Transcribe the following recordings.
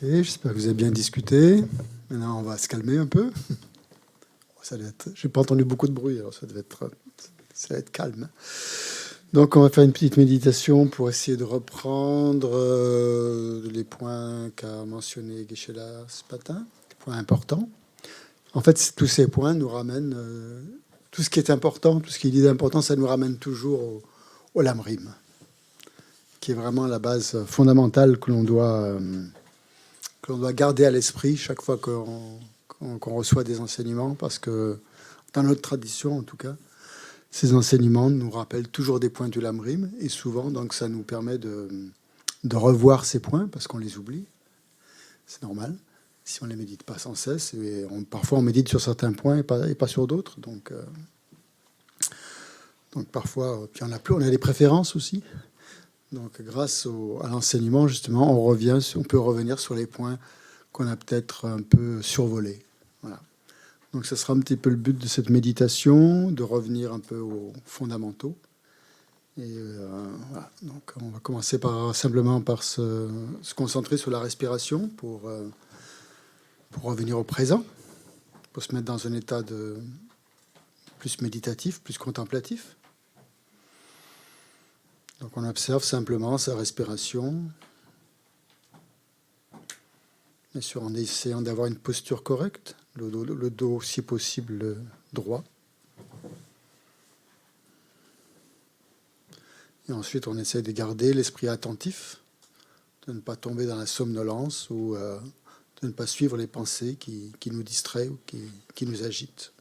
J'espère que vous avez bien discuté. Maintenant, on va se calmer un peu. J'ai pas entendu beaucoup de bruit, alors ça va être calme. Donc, on va faire une petite méditation pour essayer de reprendre les points qu'a mentionné Geshe-la ce matin, les points importants. En fait, tous ces points nous ramènent, tout ce qui est important, tout ce qui est dit d'important, ça nous ramène toujours au Lamrim, qui est vraiment la base fondamentale que l'on doit garder à l'esprit chaque fois qu'on reçoit des enseignements, parce que dans notre tradition, en tout cas, ces enseignements nous rappellent toujours des points du Lamrim, et souvent, donc, ça nous permet de revoir ces points, parce qu'on les oublie. C'est normal, si on ne les médite pas sans cesse. Et parfois, on médite sur certains points et pas sur d'autres. Donc parfois, puis on a des préférences aussi. Donc, grâce à l'enseignement, justement, on peut revenir sur les points qu'on a peut-être un peu survolés. Voilà. Donc, ce sera un petit peu le but de cette méditation, de revenir un peu aux fondamentaux. Et voilà. Donc, on va commencer simplement par se concentrer sur la respiration pour revenir au présent, pour se mettre dans un état de plus méditatif, plus contemplatif. Donc on observe simplement sa respiration, bien sûr en essayant d'avoir une posture correcte, le dos si possible droit. Et ensuite on essaie de garder l'esprit attentif, de ne pas tomber dans la somnolence ou de ne pas suivre les pensées qui nous distraient ou qui nous agitent.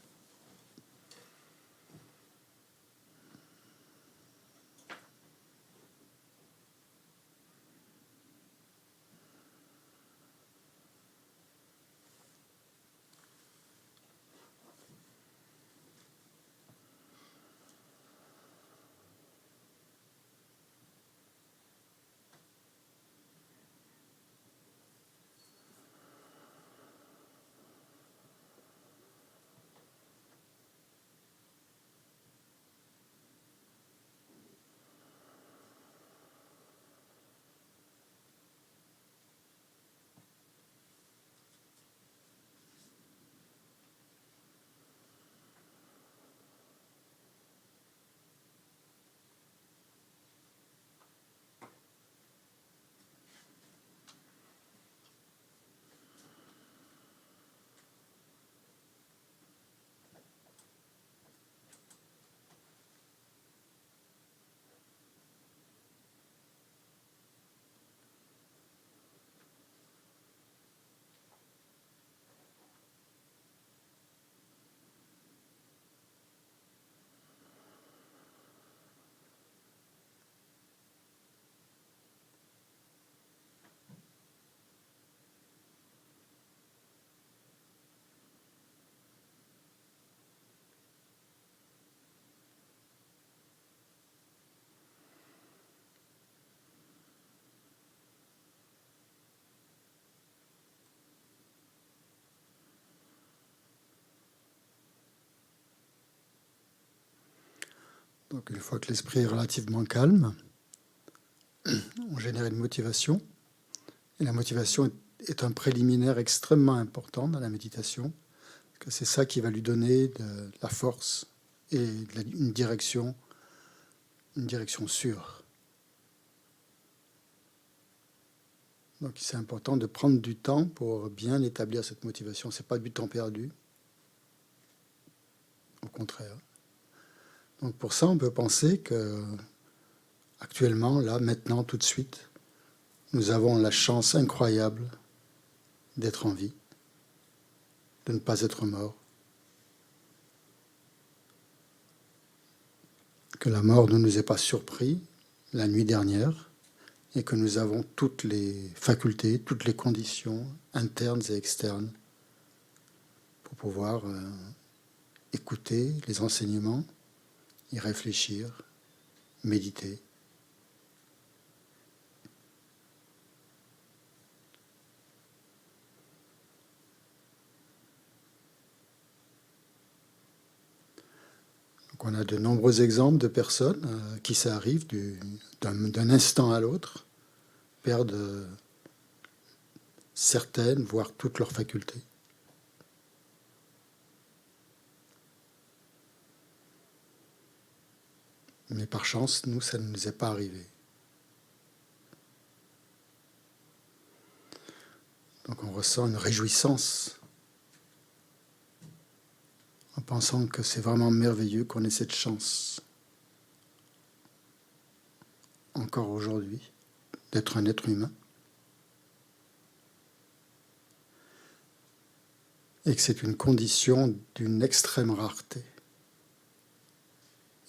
Donc une fois que l'esprit est relativement calme, on génère une motivation. Et la motivation est un préliminaire extrêmement important dans la méditation, parce que c'est ça qui va lui donner de la force et une direction sûre. Donc c'est important de prendre du temps pour bien établir cette motivation. Ce n'est pas du temps perdu, au contraire. Donc pour ça, on peut penser que actuellement, là, maintenant, tout de suite, nous avons la chance incroyable d'être en vie, de ne pas être mort. Que la mort ne nous ait pas surpris la nuit dernière et que nous avons toutes les facultés, toutes les conditions internes et externes pour pouvoir écouter les enseignements, y réfléchir, méditer. Donc on a de nombreux exemples de personnes qui ça arrive d'un instant à l'autre, perdent certaines, voire toutes leurs facultés. Mais par chance, nous, ça ne nous est pas arrivé. Donc on ressent une réjouissance en pensant que c'est vraiment merveilleux qu'on ait cette chance, encore aujourd'hui, d'être un être humain. Et que c'est une condition d'une extrême rareté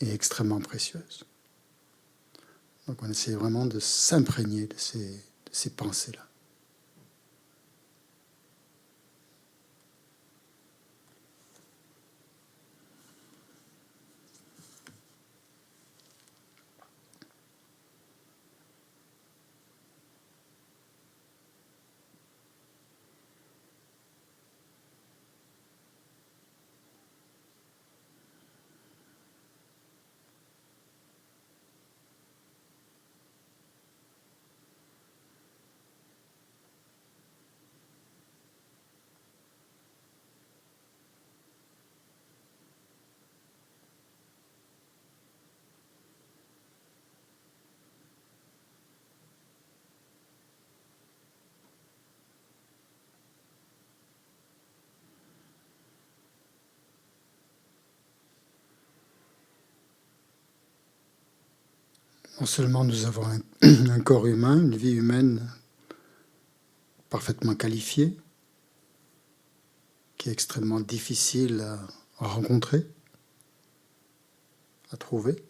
et extrêmement précieuse. Donc on essaie vraiment de s'imprégner de ces pensées-là. Non seulement nous avons un corps humain, une vie humaine parfaitement qualifiée, qui est extrêmement difficile à rencontrer, à trouver,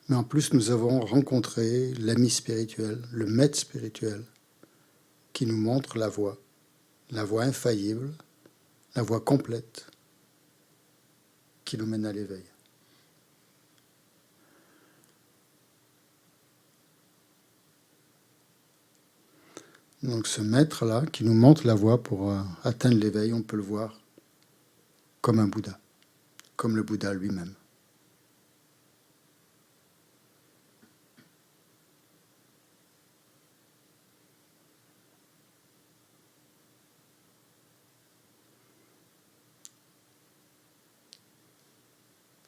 mais en plus nous avons rencontré l'ami spirituel, le maître spirituel, qui nous montre la voie infaillible, la voie complète, qui nous mène à l'éveil. Donc ce maître-là, qui nous montre la voie pour atteindre l'éveil, on peut le voir comme un Bouddha, comme le Bouddha lui-même.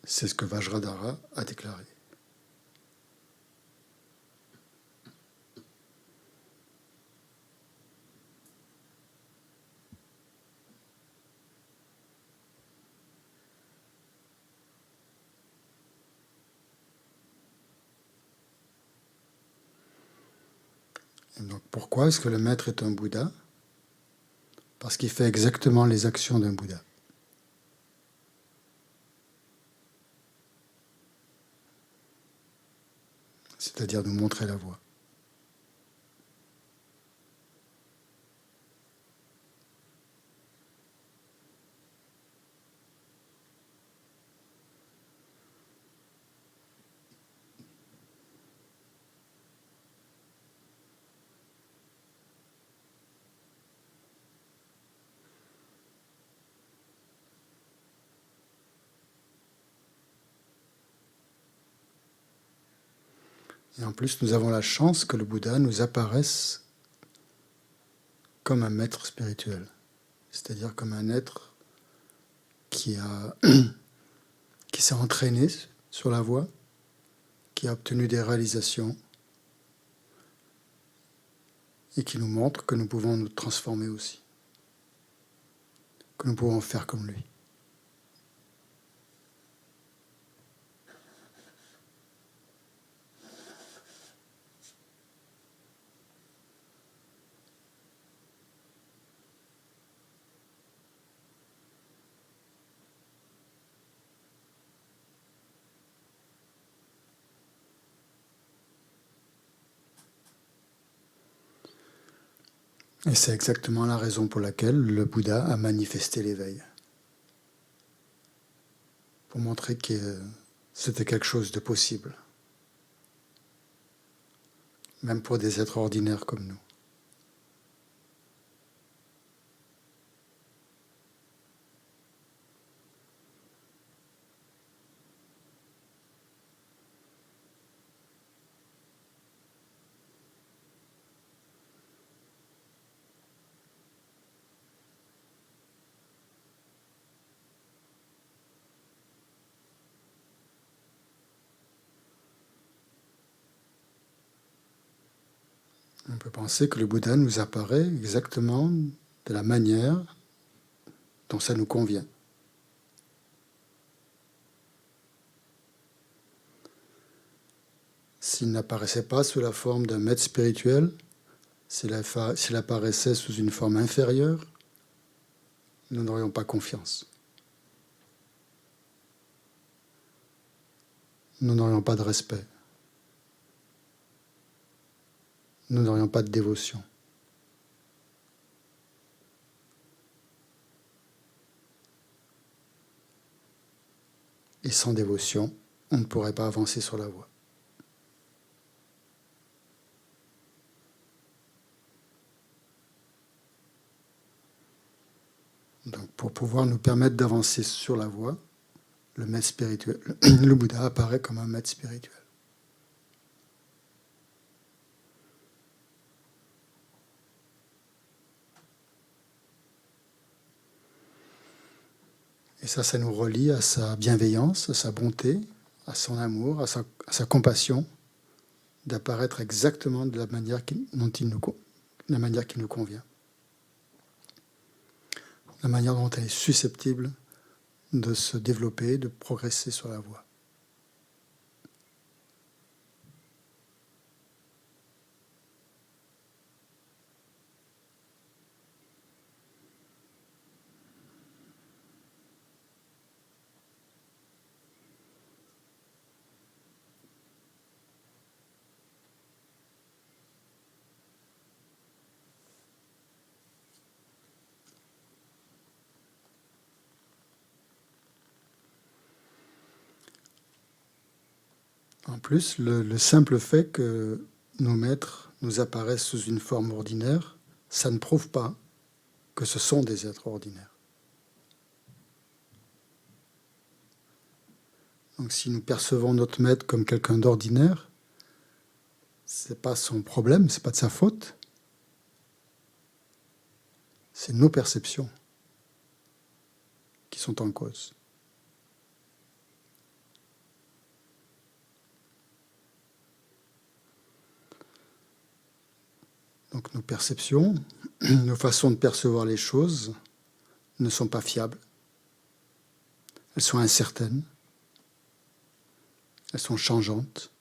C'est ce que Vajradhara a déclaré. Et donc pourquoi est-ce que le maître est un Bouddha ? Parce qu'il fait exactement les actions d'un Bouddha. C'est-à-dire nous montrer la voie. Et en plus, nous avons la chance que le Bouddha nous apparaisse comme un maître spirituel, c'est-à-dire comme un être qui s'est entraîné sur la voie, qui a obtenu des réalisations et qui nous montre que nous pouvons nous transformer aussi, que nous pouvons faire comme lui. Et c'est exactement la raison pour laquelle le Bouddha a manifesté l'éveil. Pour montrer que c'était quelque chose de possible. Même pour des êtres ordinaires comme nous. On peut penser que le Bouddha nous apparaît exactement de la manière dont ça nous convient. S'il n'apparaissait pas sous la forme d'un maître spirituel, s'il apparaissait sous une forme inférieure, nous n'aurions pas confiance. Nous n'aurions pas de respect. Nous n'aurions pas de dévotion. Et sans dévotion, on ne pourrait pas avancer sur la voie. Donc, pour pouvoir nous permettre d'avancer sur la voie, le maître spirituel, le Bouddha apparaît comme un maître spirituel. Et ça nous relie à sa bienveillance, à sa bonté, à son amour, à sa compassion, d'apparaître exactement de la manière qui nous convient. La manière dont elle est susceptible de se développer, de progresser sur la voie. En plus, le simple fait que nos maîtres nous apparaissent sous une forme ordinaire, ça ne prouve pas que ce sont des êtres ordinaires. Donc si nous percevons notre maître comme quelqu'un d'ordinaire, ce n'est pas son problème, ce n'est pas de sa faute. C'est nos perceptions qui sont en cause. Donc nos perceptions, nos façons de percevoir les choses ne sont pas fiables. Elles sont incertaines. Elles sont changeantes.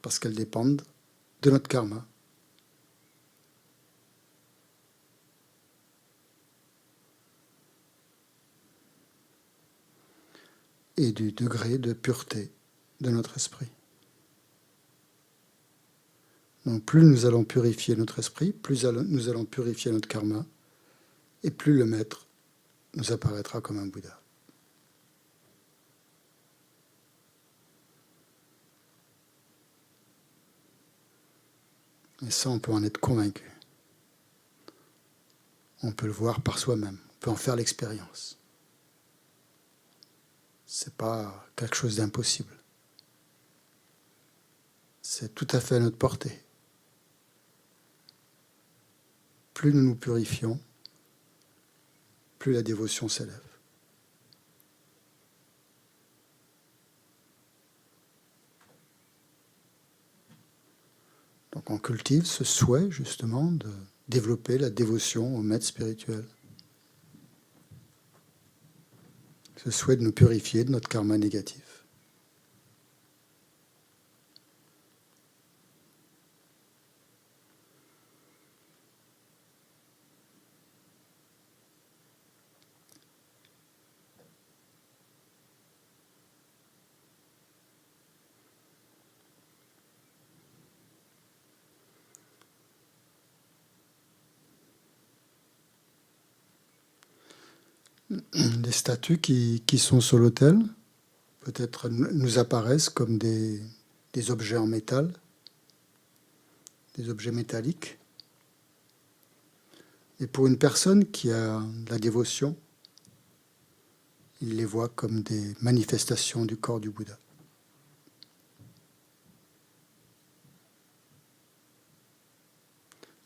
Parce qu'elles dépendent de notre karma. Et du degré de pureté de notre esprit. Donc plus nous allons purifier notre esprit, plus nous allons purifier notre karma, et plus le maître nous apparaîtra comme un Bouddha. Et ça, on peut en être convaincu. On peut le voir par soi-même, on peut en faire l'expérience. Ce n'est pas quelque chose d'impossible. C'est tout à fait à notre portée. Plus nous nous purifions, plus la dévotion s'élève. Donc on cultive ce souhait justement de développer la dévotion au maître spirituel. Ce souhait de nous purifier de notre karma négatif. Les statues qui sont sur l'autel, peut-être nous apparaissent comme des objets en métal, des objets métalliques. Et pour une personne qui a de la dévotion, il les voit comme des manifestations du corps du Bouddha.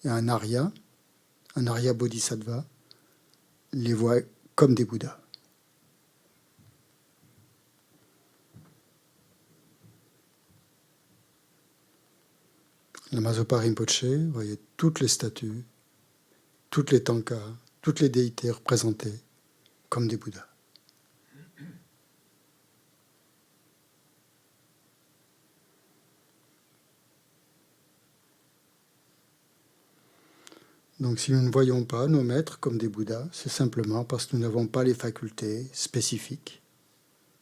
Et un Arya Bodhisattva, les voit comme des Bouddhas. Le Mazopa Rinpoche, vous voyez toutes les statues, toutes les tankas, toutes les déités représentées comme des Bouddhas. Donc si nous ne voyons pas nos maîtres comme des Bouddhas, c'est simplement parce que nous n'avons pas les facultés spécifiques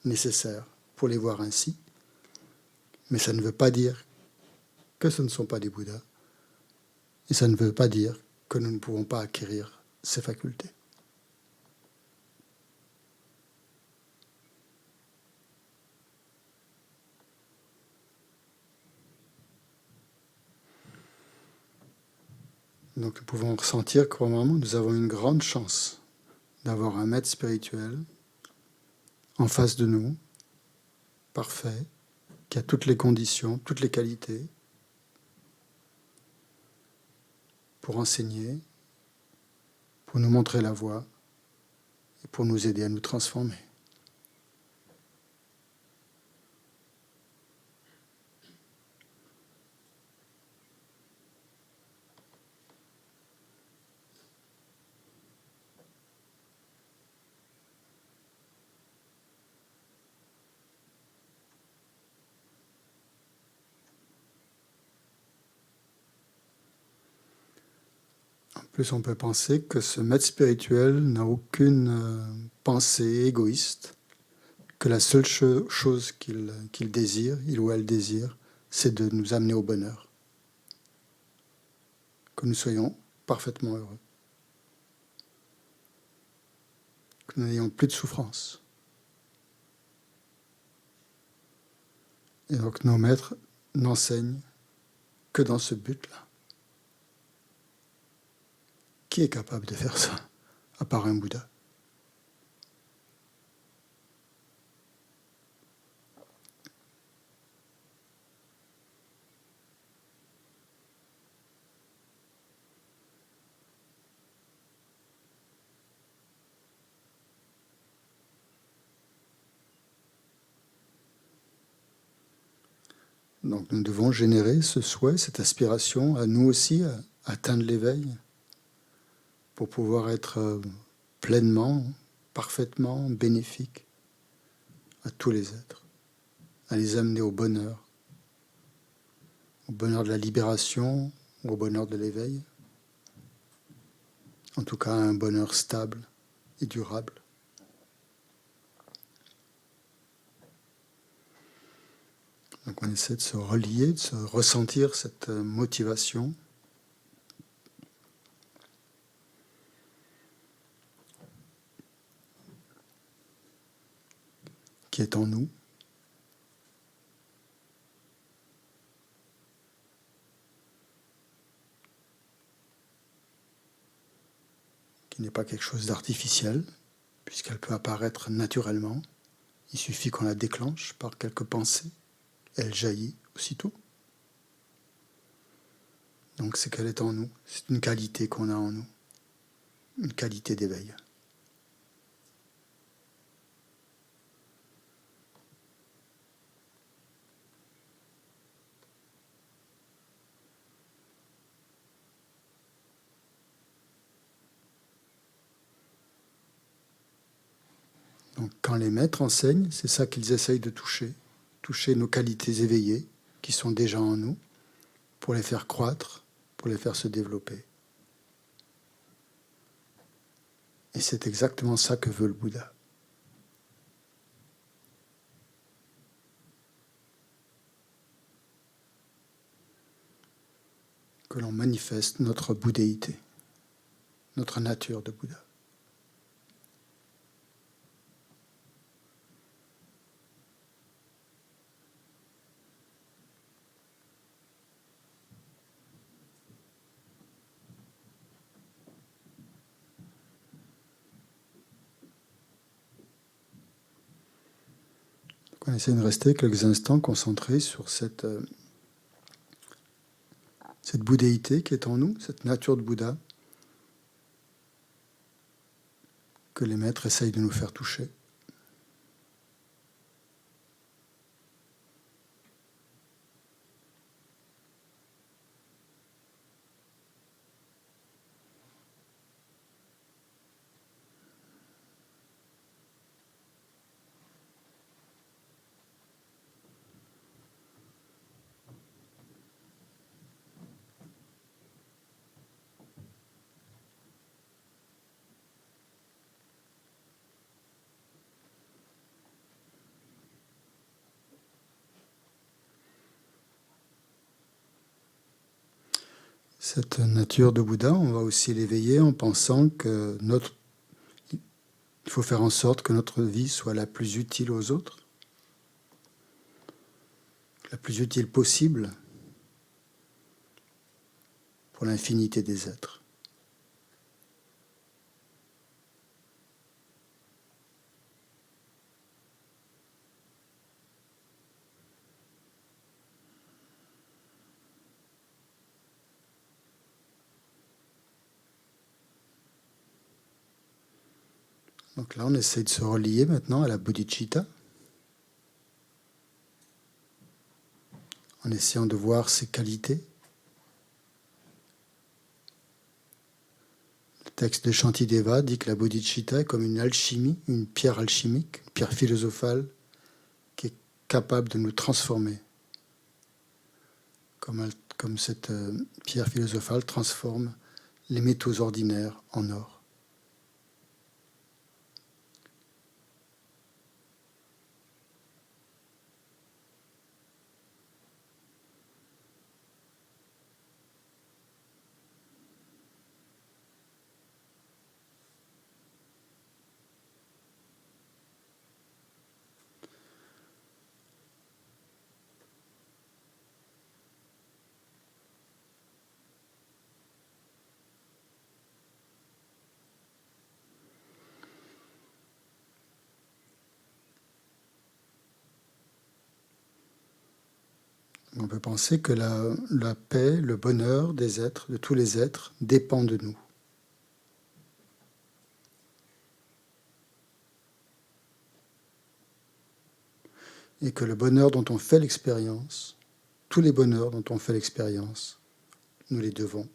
nécessaires pour les voir ainsi. Mais ça ne veut pas dire que ce ne sont pas des Bouddhas. Et ça ne veut pas dire que nous ne pouvons pas acquérir ces facultés. Donc nous pouvons ressentir qu'au moment, nous avons une grande chance d'avoir un maître spirituel en face de nous, parfait, qui a toutes les conditions, toutes les qualités pour enseigner, pour nous montrer la voie et pour nous aider à nous transformer. En plus, on peut penser que ce maître spirituel n'a aucune pensée égoïste, que la seule chose qu'il désire, il ou elle désire, c'est de nous amener au bonheur, que nous soyons parfaitement heureux, que nous n'ayons plus de souffrance. Et donc nos maîtres n'enseignent que dans ce but-là. Qui est capable de faire ça, à part un Bouddha ? Donc nous devons générer ce souhait, cette aspiration à nous aussi à atteindre l'éveil pour pouvoir être pleinement, parfaitement bénéfique à tous les êtres, à les amener au bonheur de la libération, au bonheur de l'éveil, en tout cas à un bonheur stable et durable. Donc on essaie de se relier, de se ressentir cette motivation qui est en nous. Qui n'est pas quelque chose d'artificiel, puisqu'elle peut apparaître naturellement. Il suffit qu'on la déclenche par quelques pensées. Elle jaillit aussitôt. Donc c'est qu'elle est en nous. C'est une qualité qu'on a en nous. Une qualité d'éveil. Donc quand les maîtres enseignent, c'est ça qu'ils essayent de toucher nos qualités éveillées qui sont déjà en nous, pour les faire croître, pour les faire se développer. Et c'est exactement ça que veut le Bouddha. Que l'on manifeste notre bouddhéité, notre nature de Bouddha. On essaie de rester quelques instants concentrés sur cette bouddhéité qui est en nous, cette nature de Bouddha que les maîtres essayent de nous faire toucher. cette nature de Bouddha, on va aussi l'éveiller en pensant que il faut faire en sorte que notre vie soit la plus utile aux autres, la plus utile possible pour l'infinité des êtres. Donc là, on essaie de se relier maintenant à la bodhicitta, en essayant de voir ses qualités. Le texte de Shantideva dit que la bodhicitta est comme une alchimie, une pierre alchimique, une pierre philosophale, qui est capable de nous transformer, comme cette pierre philosophale transforme les métaux ordinaires en or. On peut penser que la paix, le bonheur des êtres, de tous les êtres, dépend de nous. Et que le bonheur dont on fait l'expérience, tous les bonheurs dont on fait l'expérience, nous les devons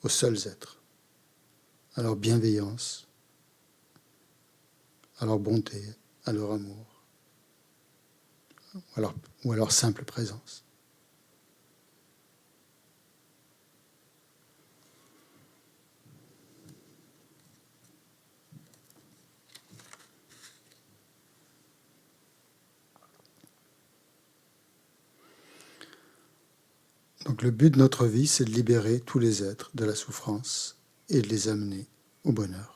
aux seuls êtres, à leur bienveillance, à leur bonté, à leur amour, ou à leur simple présence. Donc le but de notre vie, c'est de libérer tous les êtres de la souffrance et de les amener au bonheur.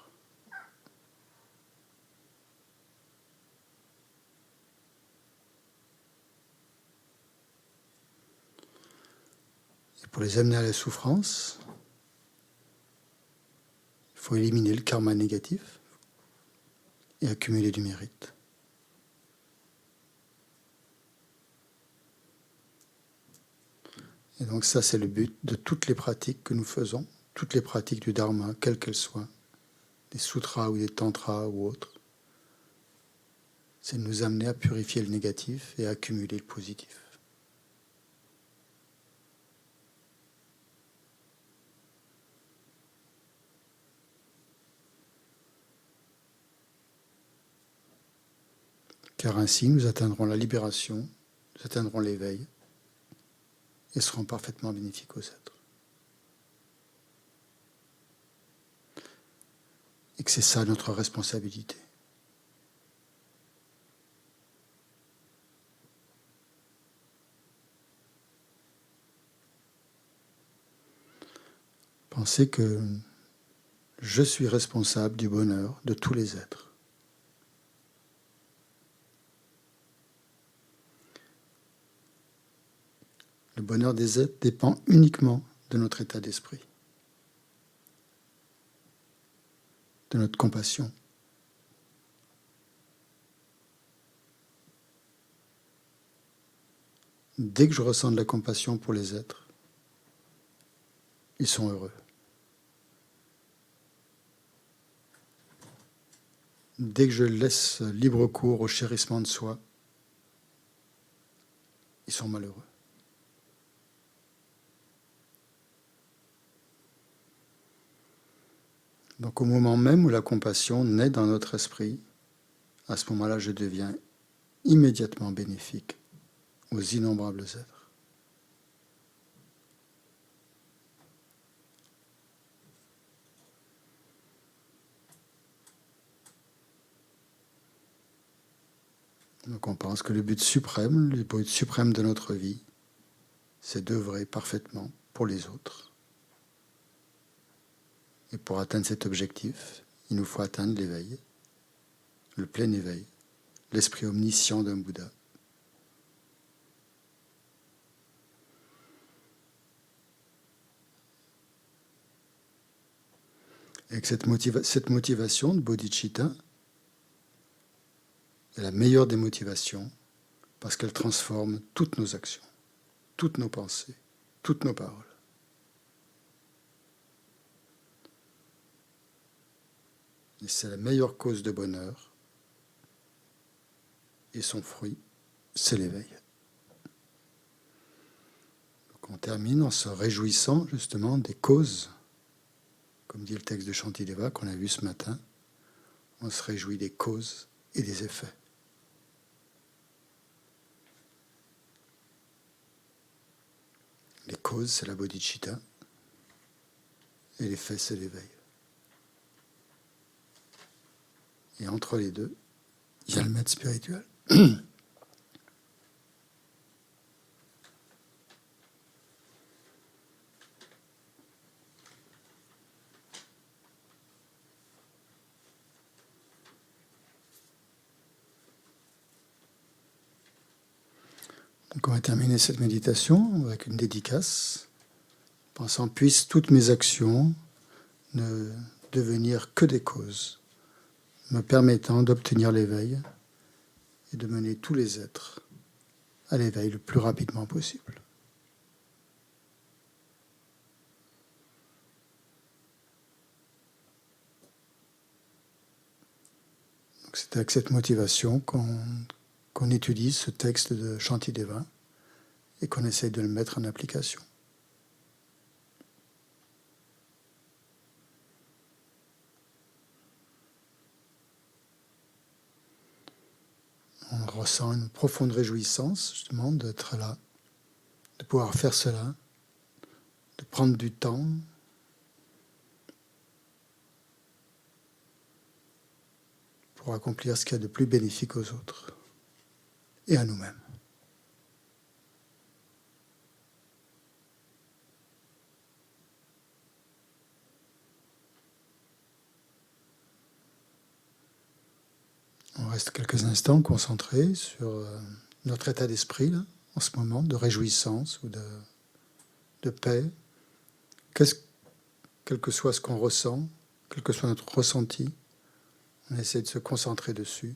Et pour les amener à la souffrance, il faut éliminer le karma négatif et accumuler du mérite. Et donc ça, c'est le but de toutes les pratiques que nous faisons, toutes les pratiques du Dharma, quelles qu'elles soient, des sutras ou des tantras ou autres. C'est de nous amener à purifier le négatif et à accumuler le positif. Car ainsi, nous atteindrons la libération, nous atteindrons l'éveil et seront parfaitement bénéfiques aux êtres. Et que c'est ça notre responsabilité. Pensez que je suis responsable du bonheur de tous les êtres. Le bonheur des êtres dépend uniquement de notre état d'esprit, de notre compassion. Dès que je ressens de la compassion pour les êtres, ils sont heureux. Dès que je laisse libre cours au chérissement de soi, ils sont malheureux. Donc au moment même où la compassion naît dans notre esprit, à ce moment-là, je deviens immédiatement bénéfique aux innombrables êtres. Donc on pense que le but suprême de notre vie, c'est d'œuvrer parfaitement pour les autres. Et pour atteindre cet objectif, il nous faut atteindre l'éveil, le plein éveil, l'esprit omniscient d'un Bouddha. Et que cette motivation de bodhicitta est la meilleure des motivations parce qu'elle transforme toutes nos actions, toutes nos pensées, toutes nos paroles. Et c'est la meilleure cause de bonheur. Et son fruit, c'est l'éveil. Donc on termine en se réjouissant justement des causes. Comme dit le texte de Shantideva qu'on a vu ce matin, on se réjouit des causes et des effets. Les causes, c'est la bodhicitta, et l'effet, c'est l'éveil. Et entre les deux, il y a le maître spirituel. Donc on va terminer cette méditation avec une dédicace, pensant puissent toutes mes actions ne devenir que des causes, me permettant d'obtenir l'éveil et de mener tous les êtres à l'éveil le plus rapidement possible. Donc c'est avec cette motivation qu'on étudie ce texte de Shantideva et qu'on essaye de le mettre en application. On ressent une profonde réjouissance, justement, d'être là, de pouvoir faire cela, de prendre du temps pour accomplir ce qu'il y a de plus bénéfique aux autres et à nous-mêmes. On reste quelques instants concentrés sur notre état d'esprit, là, en ce moment, de réjouissance ou de paix. Quel que soit ce qu'on ressent, quel que soit notre ressenti, on essaie de se concentrer dessus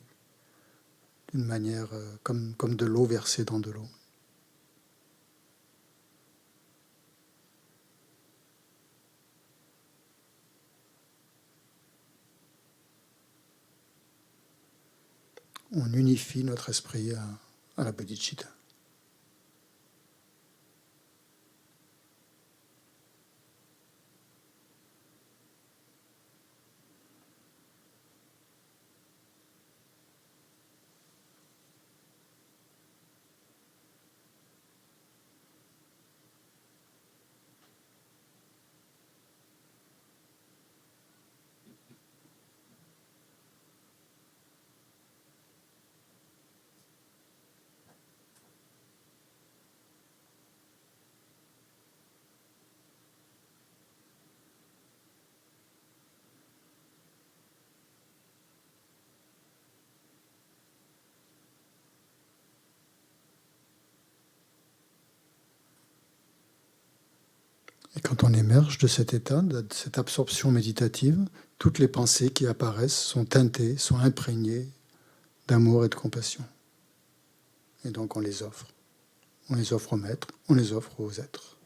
d'une manière comme de l'eau versée dans de l'eau. On unifie notre esprit à la bodhicitta. Et quand on émerge de cet état, de cette absorption méditative, toutes les pensées qui apparaissent sont teintées, sont imprégnées d'amour et de compassion. Et donc on les offre. On les offre au maître, on les offre aux êtres.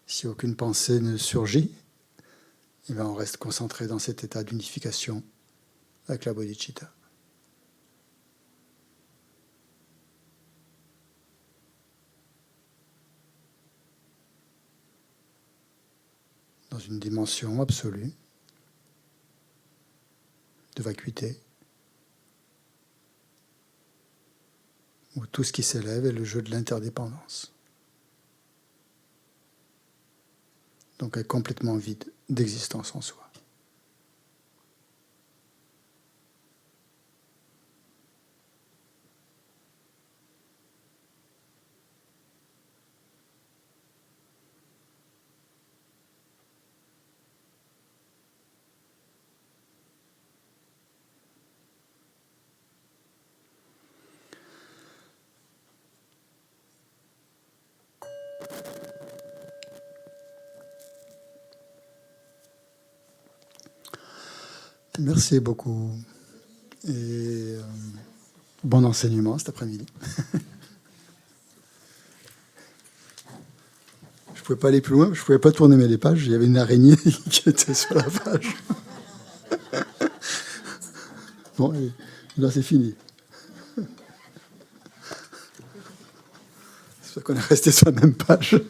Si aucune pensée ne surgit, eh bien on reste concentré dans cet état d'unification avec la bodhicitta. Dans une dimension absolue de vacuité, où tout ce qui s'élève est le jeu de l'interdépendance. Donc est complètement vide d'existence en soi. Merci beaucoup. Et bon enseignement cet après-midi. Je pouvais pas aller plus loin, je pouvais pas tourner les pages. Il y avait une araignée qui était sur la page. Bon, et là c'est fini. C'est pour ça qu'on est resté sur la même page.